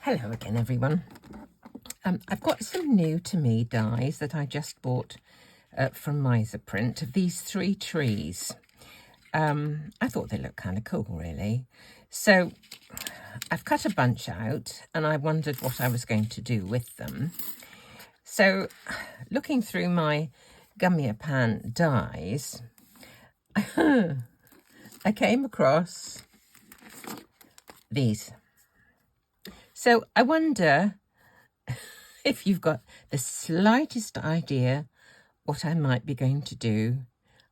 Hello again, everyone. I've got some new to me dies that I just bought from Miser Print of these 3 trees. I thought they looked kind of cool, really. So I've cut a bunch out and I wondered what I was going to do with them. So looking through my Gummiapan dies, I came across these. So I wonder if you've got the slightest idea what I might be going to do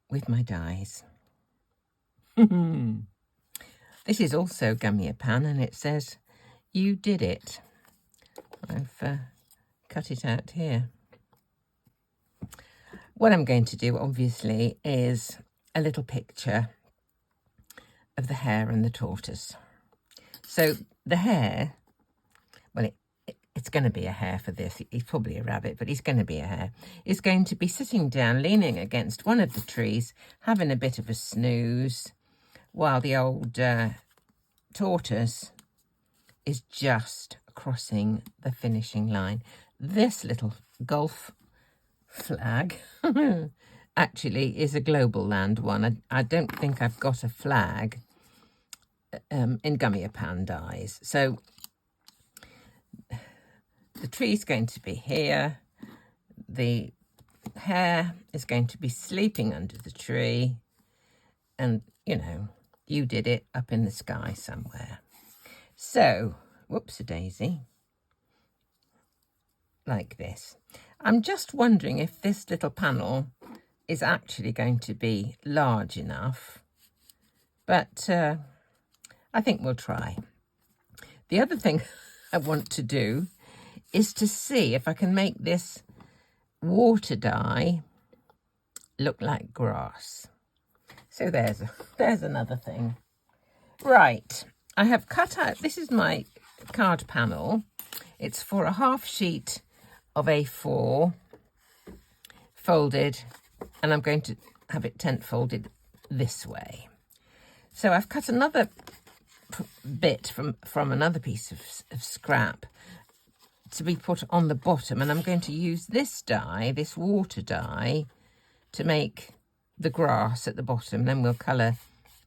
with my dies. This is also Gummiapan and it says, "You did it." I've cut it out here. What I'm going to do, obviously, is a little picture of the hare and the tortoise. So the hare, well, it's going to be a hare for this. He's probably a rabbit, but he's going to be a hare. He's going to be sitting down, leaning against one of the trees, having a bit of a snooze, while the old tortoise is just crossing the finishing line. This little golf flag actually is a Globleland one. I don't think I've got a flag in Gummiapan dies. So the tree's going to be here. The hare is going to be sleeping under the tree. And, you know, you did it up in the sky somewhere. So, whoops-a-daisy. Like this. I'm just wondering if this little panel is actually going to be large enough. But I think we'll try. The other thing I want to do is to see if I can make this water dye look like grass. So there's another thing. Right, I have cut out, this is my card panel. It's for a half sheet of A4 folded, and I'm going to have it tent folded this way. So I've cut another bit from another piece of scrap to be put on the bottom, and I'm going to use this dye, this water dye, to make the grass at the bottom. Then we'll colour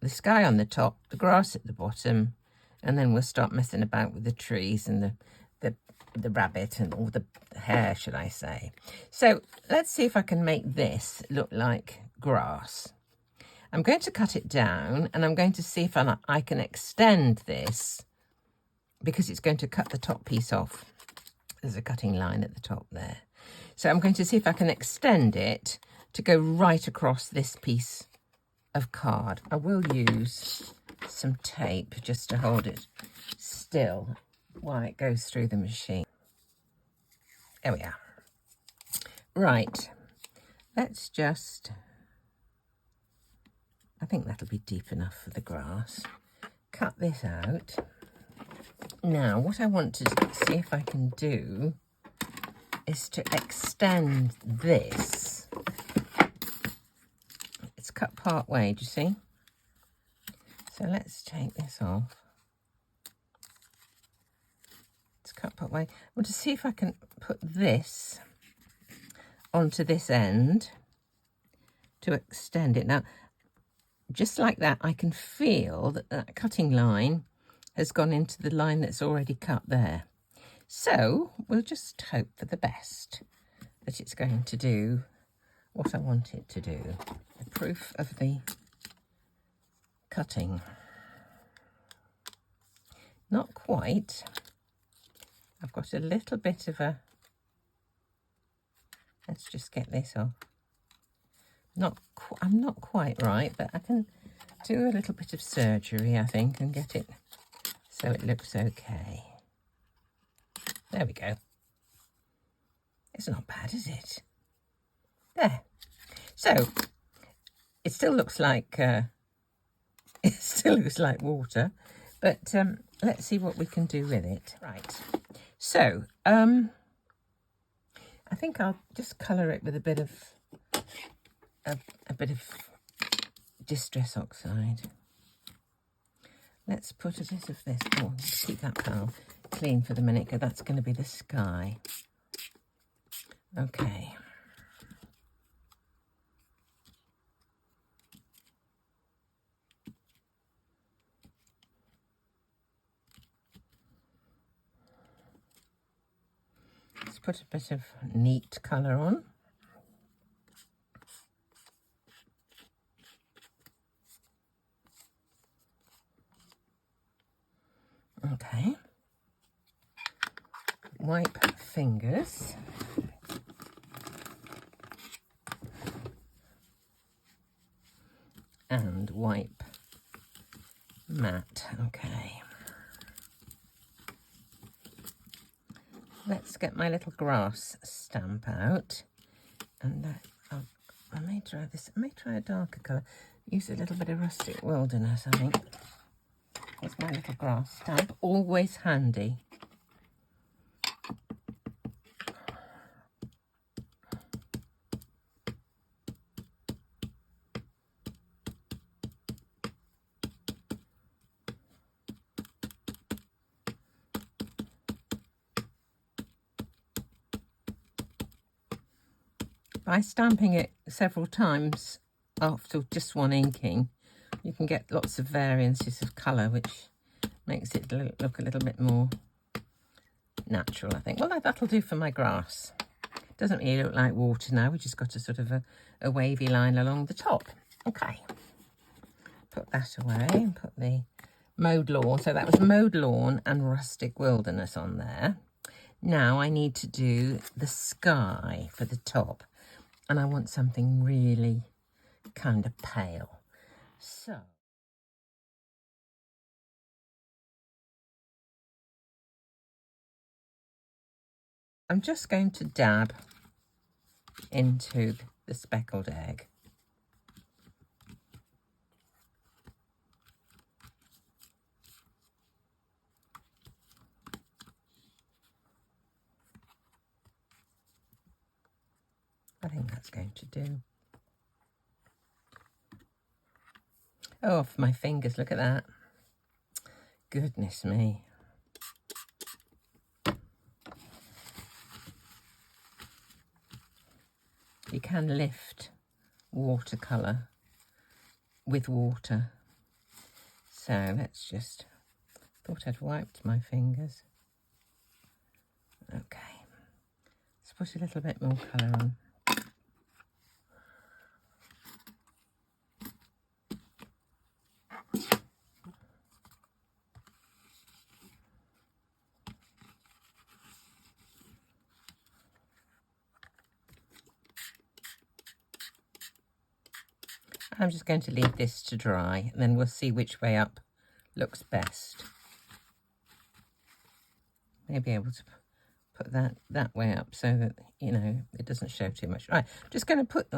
the sky on the top, the grass at the bottom, and then we'll start messing about with the trees and the rabbit and all the hare, should I say. So let's see if I can make this look like grass. I'm going to cut it down and I'm going to see if I can extend this, because it's going to cut the top piece off. There's a cutting line at the top there. So I'm going to see if I can extend it to go right across this piece of card. I will use some tape just to hold it still while it goes through the machine. There we are. Right, let's just, I think that'll be deep enough for the grass. Cut this out. Now, what I want to see if I can do is to extend this. It's cut part way, do you see? So let's take this off. It's cut part way. I want to see if I can put this onto this end to extend it. Now, just like that, I can feel that that cutting line has gone into the line that's already cut there. So we'll just hope for the best that it's going to do what I want it to do. The proof of the cutting. Not quite. I've got a little bit of a, let's just get this off. I'm not quite right, but I can do a little bit of surgery, I think, and get it so it looks okay. There we go. It's not bad, is it? There. So it still looks like water, but let's see what we can do with it. Right. So I think I'll just colour it with a bit of Distess Oxide. Let's put a bit of this. Oh, keep that pal. clean for the minute because that's going to be the sky. Okay. Let's put a bit of neat colour on. Okay. Wipe fingers. And wipe mat. Okay. Let's get my little grass stamp out. And I may try this. I may try a darker colour. Use a little bit of Rustic Wilderness, I think. Here's my little grass stamp. Always handy. By stamping it several times after just one inking, you can get lots of variances of colour, which makes it look a little bit more natural, I think. Well, that'll do for my grass. It doesn't really look like water now. We just got a sort of a wavy line along the top. Okay. Put that away and put the mowed lawn. So that was mowed lawn and Rustic Wilderness on there. Now I need to do the sky for the top. And I want something really kind of pale. So I'm just going to dab into the speckled egg. I think that's going to do. Oh, off my fingers, look at that. Goodness me. You can lift watercolour with water. So let's just, thought I'd wiped my fingers. Okay. Let's put a little bit more colour on. I'm just going to leave this to dry and then we'll see which way up looks best. Maybe able to put that way up so that, you know, it doesn't show too much. Right, I'm just going to put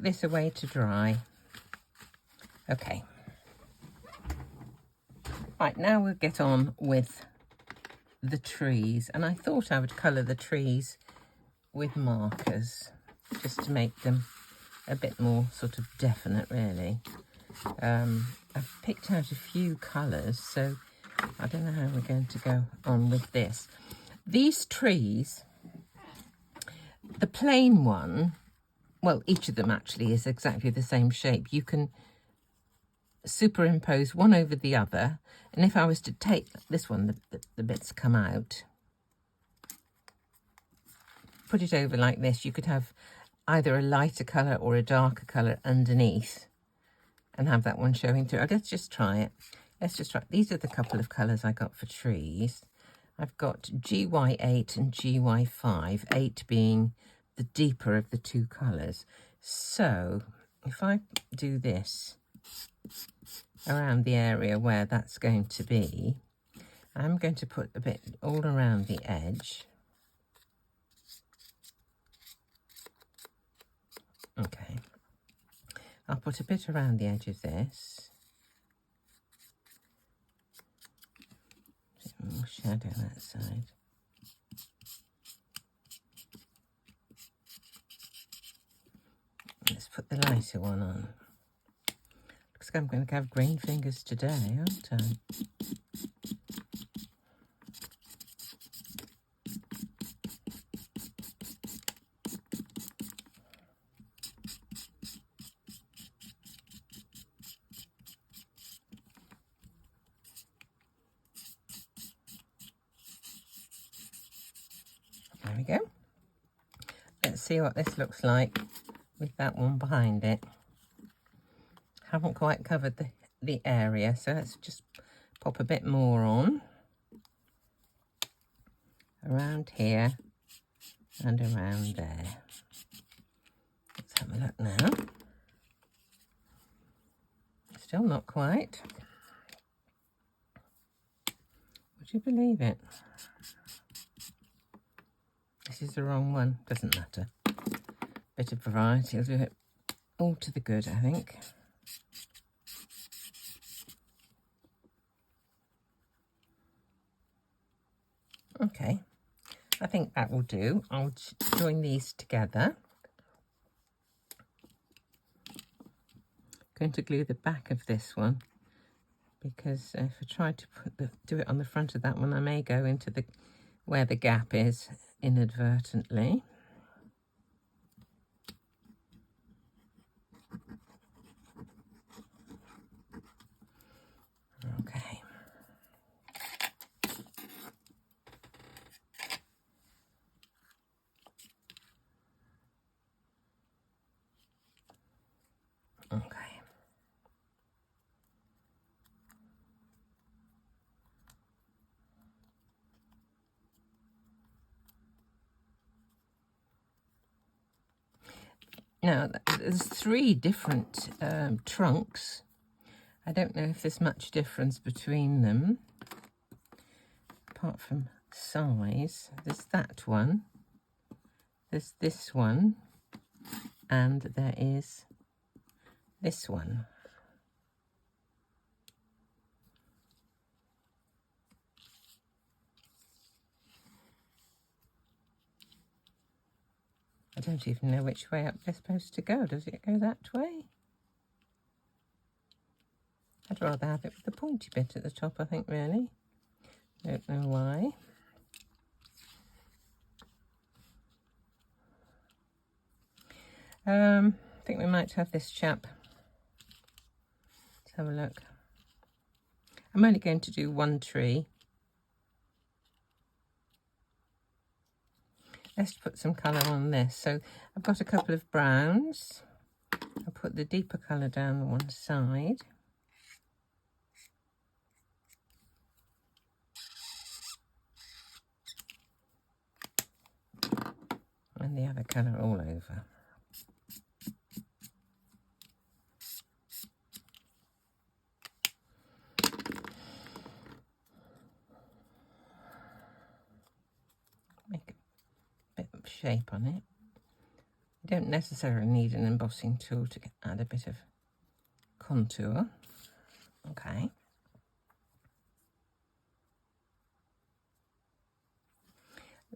this away to dry. Okay. Right, now we'll get on with the trees. And I thought I would colour the trees with markers just to make them a bit more sort of definite, really. I've picked out a few colours, so I don't know how we're going to go on with this. These trees, the plain one, well, each of them actually is exactly the same shape. You can superimpose one over the other, and if I was to take this one, the bits come out, put it over like this, you could have either a lighter colour or a darker colour underneath and have that one showing through. Let's just try it. Let's just try. These are the couple of colours I got for trees. I've got GY8 and GY5, 8 being the deeper of the two colours. So if I do this around the area where that's going to be, I'm going to put a bit all around the edge. Okay, I'll put a bit around the edge of this. A bit more shadow that side. Let's put the lighter one on. Looks like I'm going to have green fingers today, aren't I? we go. Let's see what this looks like with that one behind it. Haven't quite covered the area, so let's just pop a bit more on around here and around there. Let's have a look now. Still not quite. Would you believe it? This is the wrong one. Doesn't matter. Bit of variety will do it all to the good, I think. Okay, I think that will do. I'll join these together. Going to glue the back of this one, because if I try to do it on the front of that one, I may go into where the gap is inadvertently. Okay. Okay. Now, there's 3 different trunks. I don't know if there's much difference between them, apart from size. There's that one, there's this one, and there is this one. I don't even know which way up they're supposed to go. Does it go that way? I'd rather have it with the pointy bit at the top, I think, really. Don't know why. I think we might have this chap. Let's have a look. I'm only going to do 1 tree. Let's put some colour on this. So I've got a couple of browns. I'll put the deeper colour down on one side. And the other colour all over. Make a bit of shape on it. You don't necessarily need an embossing tool to add a bit of contour. Okay.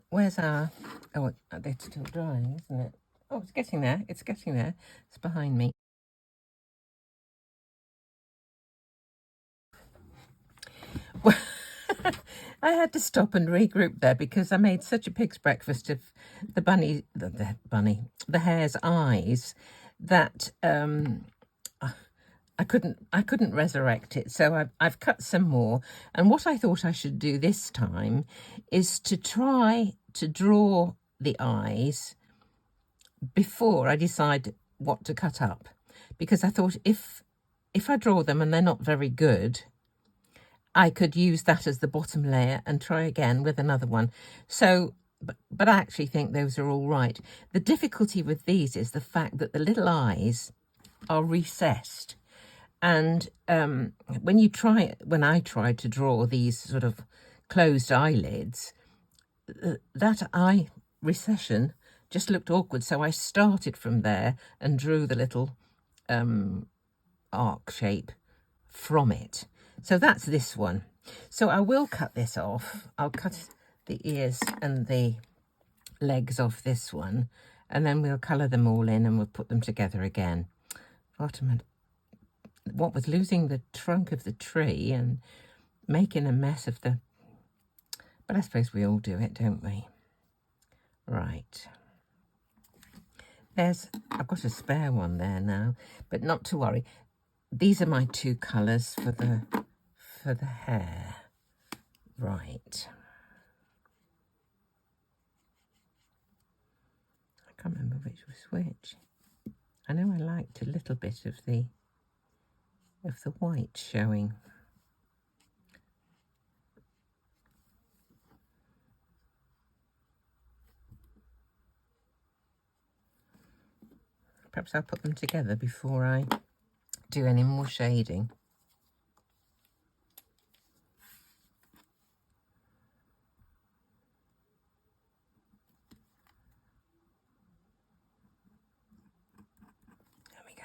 Where's our... Oh, they're still drying, isn't it? Oh, it's getting there. It's getting there. It's behind me. Well, I had to stop and regroup there because I made such a pig's breakfast of the hare's eyes that I couldn't resurrect it. So I've cut some more. And what I thought I should do this time is to try to draw the eyes before I decide what to cut up, because I thought if I draw them and they're not very good, I could use that as the bottom layer and try again with another one. So, but I actually think those are all right. The difficulty with these is the fact that the little eyes are recessed. And when I tried to draw these sort of closed eyelids, that eye recession just looked awkward. So I started from there and drew the little arc shape from it. So that's this one. So I will cut this off. I'll cut the ears and the legs off this one, and then we'll colour them all in and we'll put them together again. What with losing the trunk of the tree and making a mess of the... But I suppose we all do it, don't we? Right. I've got a spare one there now, but not to worry. These are my 2 colours for the hair. Right. Can't remember which was which. I know I liked a little bit of the white showing. Perhaps I'll put them together before I do any more shading. There we go.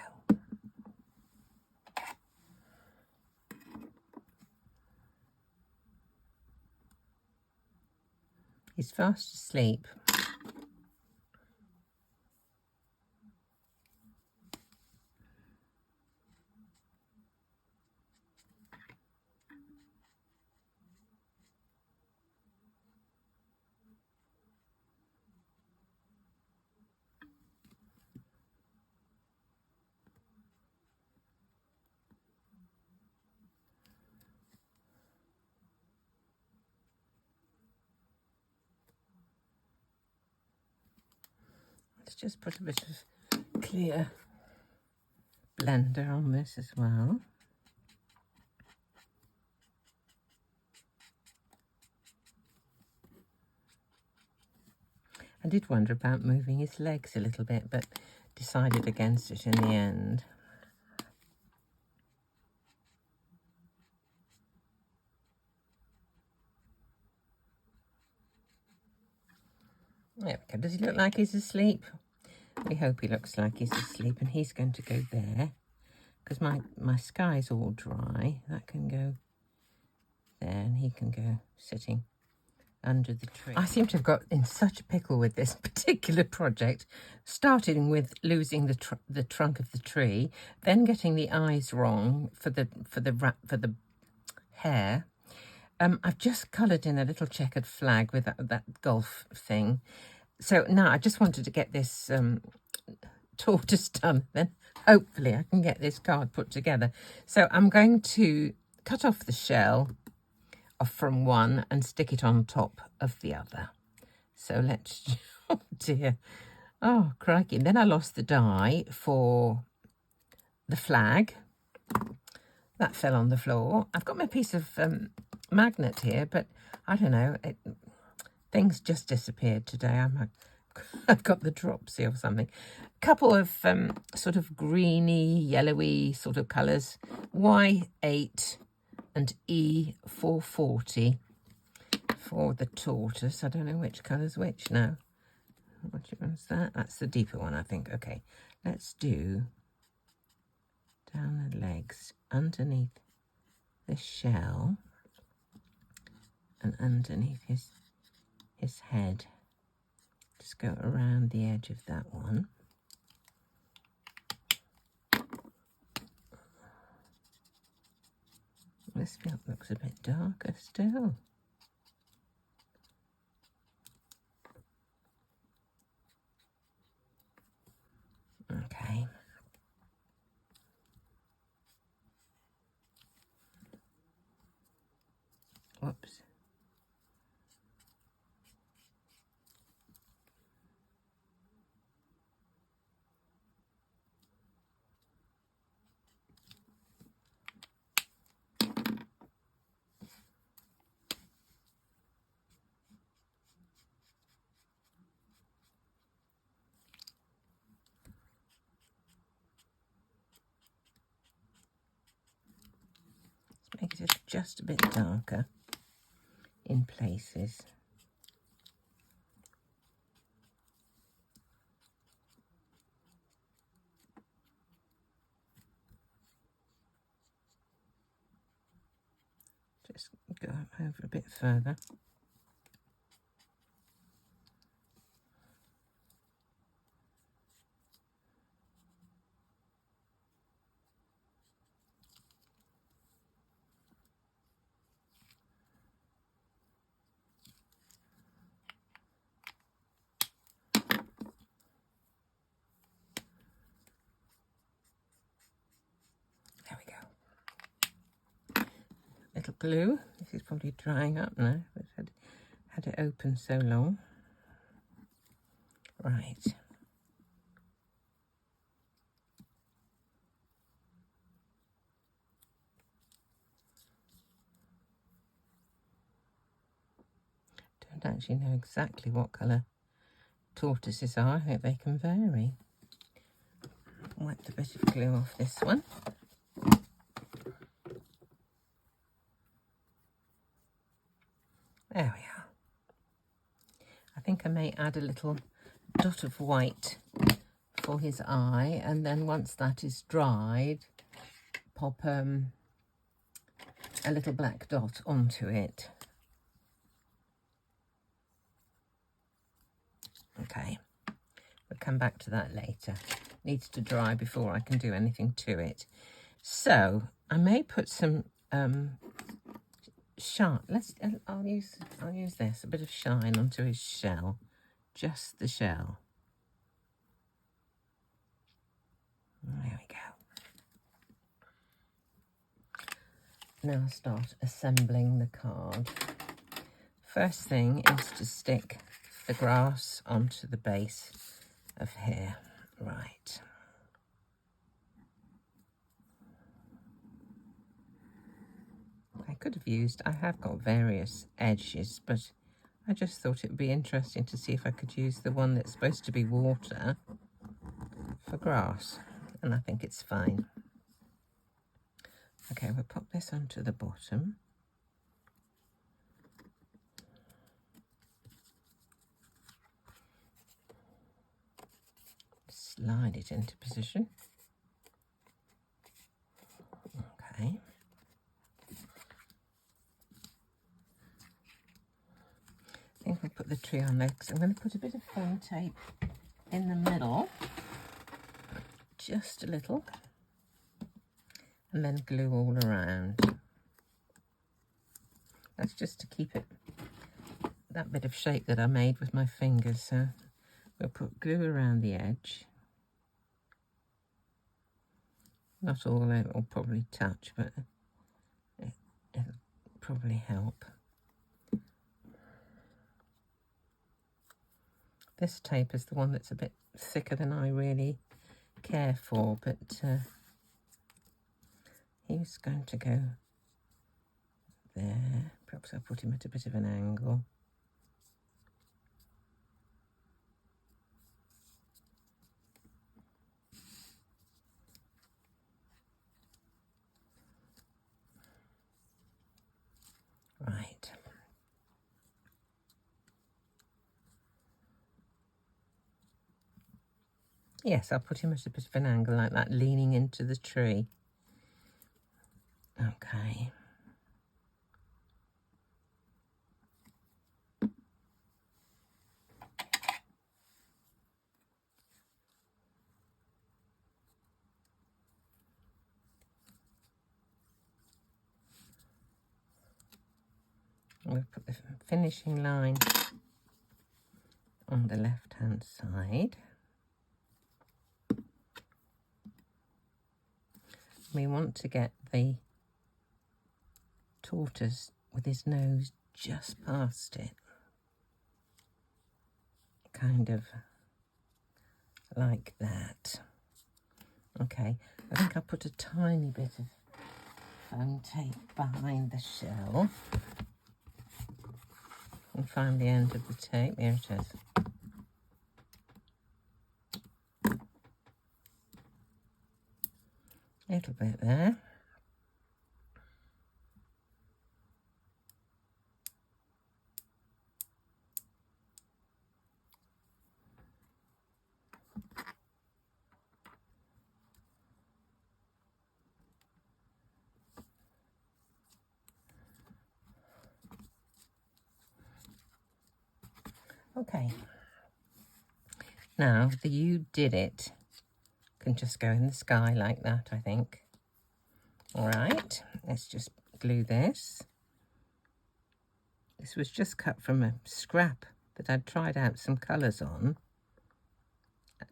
He's fast asleep. Let's just put a bit of clear blender on this as well. I did wonder about moving his legs a little bit, but decided against it in the end. There we go. Does he look like he's asleep? We hope he looks like he's asleep, and he's going to go there because my sky's all dry. That can go there, and he can go sitting under the tree. I seem to have got in such a pickle with this particular project, starting with losing the trunk of the tree, then getting the eyes wrong for the hare. I've just coloured in a little checkered flag with that golf thing. So now I just wanted to get this tortoise done, then hopefully I can get this card put together. So I'm going to cut off the shell from one and stick it on top of the other. So let's, oh dear, oh crikey. And then I lost the die for the flag. That fell on the floor. I've got my piece of magnet here, but I don't know, things just disappeared today. I've got the dropsy or something. A couple of sort of greeny, yellowy sort of colours. Y8 and E440 for the tortoise. I don't know which colour's which now. Which one's that? That's the deeper one, I think. Okay, let's do down the legs, underneath the shell, and underneath his head. Just go around the edge of that one. This bit looks a bit darker still. Okay. Whoops. Make it just a bit darker in places. Just go over a bit further. Little glue. This is probably drying up now. I've had it open so long. Right. don't actually know exactly what colour tortoises are. I think they can vary. Wipe the bit of glue off this one. There we are. I think I may add a little dot of white for his eye, and then once that is dried, pop a little black dot onto it. Okay, we'll come back to that later. Needs to dry before I can do anything to it. So I may put some shine. I'll use this, a bit of shine onto his shell, just the shell. There we go. Now I'll start assembling the card. First thing is to stick the grass onto the base of here. Right. I have got various edges, but I just thought it would be interesting to see if I could use the one that's supposed to be water for grass, and I think it's fine. Okay, we'll pop this onto the bottom. Slide it into position. Okay. I think I'll put the tree on next. I'm going to put a bit of foam tape in the middle, just a little, and then glue all around. That's just to keep it that bit of shape that I made with my fingers. So we'll put glue around the edge. Not all it will probably touch, but it'll probably help. This tape is the one that's a bit thicker than I really care for, but he's going to go there. Perhaps I'll put him at a bit of an angle. Right. Yes, I'll put him at a bit of an angle like that, leaning into the tree. Okay. We'll put the finishing line on the left-hand side. We want to get the tortoise with his nose just past it. Kind of like that. Okay, I think I'll put a tiny bit of foam tape behind the shell. And find the end of the tape. Here it is. A little bit there. Okay. Now, the "you did it" can just go in the sky like that, I think. All right, let's just glue this. This was just cut from a scrap that I'd tried out some colours on,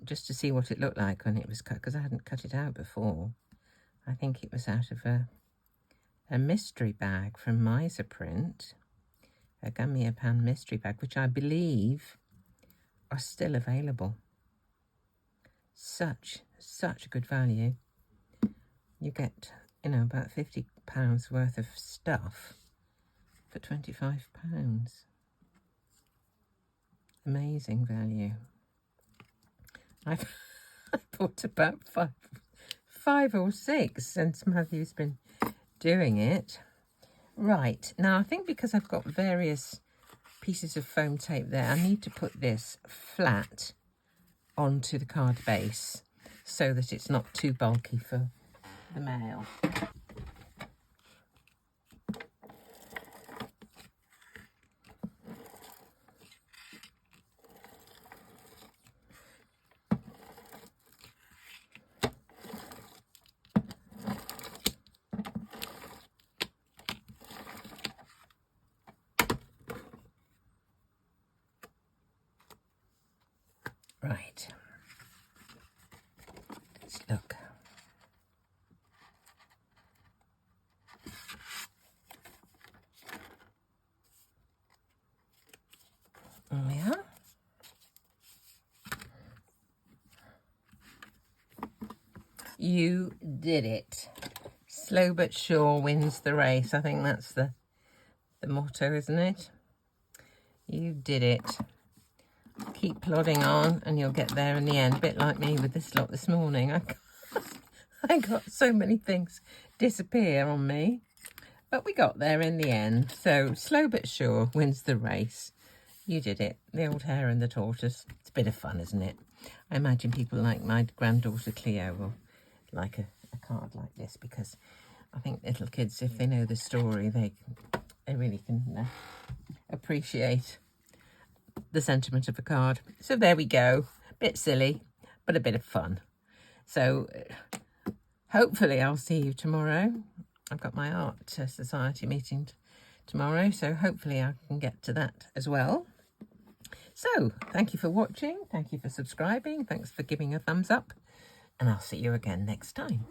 just to see what it looked like when it was cut, because I hadn't cut it out before. I think it was out of a mystery bag from Miser Print, a Gummiapan mystery bag, which I believe are still available. Such a good value. You get, you know, about £50 worth of stuff for £25. amazing value. I've bought about five or six since Matthew's been doing it. Right, now I think because I've got various pieces of foam tape there, I need to put this flat onto the card base so that it's not too bulky for the mail. Right, let's look. There we are. You did it. Slow but sure wins the race. I think that's the motto, isn't it? You did it. Keep plodding on and you'll get there in the end. A bit like me with this lot this morning. I got so many things disappear on me. But we got there in the end. So slow but sure wins the race. You did it. The old hare and the tortoise. It's a bit of fun, isn't it? I imagine people like my granddaughter Cleo will like a card like this, because I think little kids, if they know the story, they really can appreciate the sentiment of a card. So there we go. Bit silly, but a bit of fun. So hopefully I'll see you tomorrow. I've got my art society meeting tomorrow, so hopefully I can get to that as well. So thank you for watching. Thank you for subscribing. Thanks for giving a thumbs up. And I'll see you again next time.